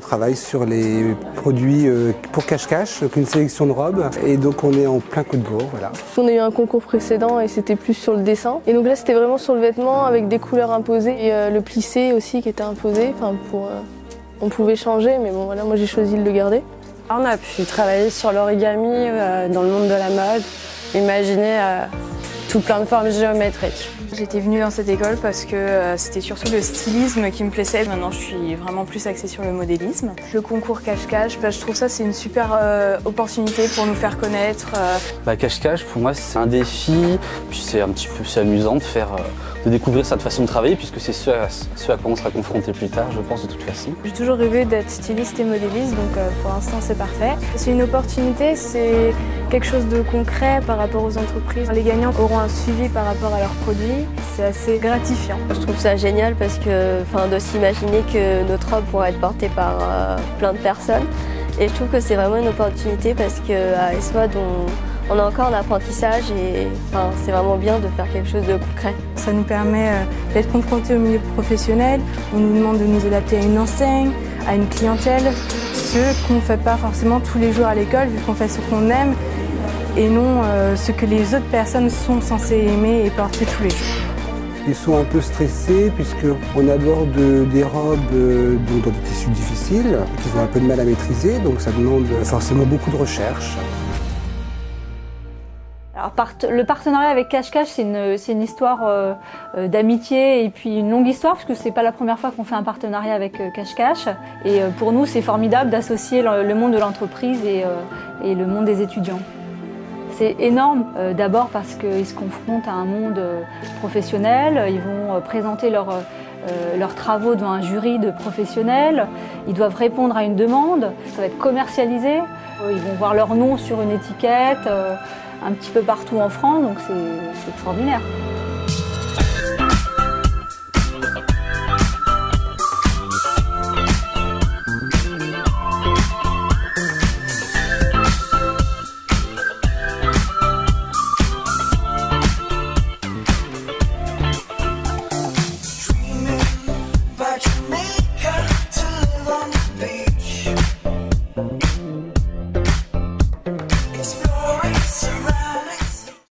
travaille sur les produits pour cache-cache, une sélection de robes. Et donc on est en plein coup de bourre, voilà. On a eu un concours précédent et c'était plus sur le dessin. Et donc là c'était vraiment sur le vêtement avec des couleurs imposées et le plissé aussi qui était imposé. Enfin, on pouvait changer, mais bon voilà, moi j'ai choisi de le garder. On a pu travailler sur l'origami dans le monde de la mode, imaginer tout plein de formes géométriques. J'étais venue dans cette école parce que c'était surtout le stylisme qui me plaisait. Maintenant, je suis vraiment plus axée sur le modélisme. Le concours cache-cache, je trouve ça c'est une super opportunité pour nous faire connaître. Cache-cache, pour moi, c'est un défi. Puis c'est un petit peu amusant de découvrir cette façon de travailler, puisque c'est ce à quoi on sera confronté plus tard, je pense, de toute façon. J'ai toujours rêvé d'être styliste et modéliste, donc pour l'instant, c'est parfait. C'est une opportunité, c'est quelque chose de concret par rapport aux entreprises. Les gagnants auront un suivi par rapport à leurs produits. C'est assez gratifiant. Je trouve ça génial parce que, de s'imaginer que notre robe pourra être portée par plein de personnes. Et je trouve que c'est vraiment une opportunité parce qu'à S-Mode, on a encore l'apprentissage et c'est vraiment bien de faire quelque chose de concret. Ça nous permet d'être confrontés au milieu professionnel. On nous demande de nous adapter à une enseigne, à une clientèle, ce qu'on ne fait pas forcément tous les jours à l'école vu qu'on fait ce qu'on aime et non ce que les autres personnes sont censées aimer et porter tous les jours. Ils sont un peu stressés puisqu'on aborde des robes dans des tissus difficiles, qu'ils ont un peu de mal à maîtriser, donc ça demande forcément beaucoup de recherche. Alors, le partenariat avec Cache-Cache, c'est une histoire d'amitié et puis une longue histoire, parce que c'est pas la première fois qu'on fait un partenariat avec Cache-Cache. Et pour nous, c'est formidable d'associer le monde de l'entreprise et le monde des étudiants. C'est énorme, d'abord parce qu'ils se confrontent à un monde professionnel, ils vont présenter leurs travaux devant un jury de professionnels, ils doivent répondre à une demande, ça va être commercialisé, ils vont voir leur nom sur une étiquette un petit peu partout en France, donc c'est extraordinaire.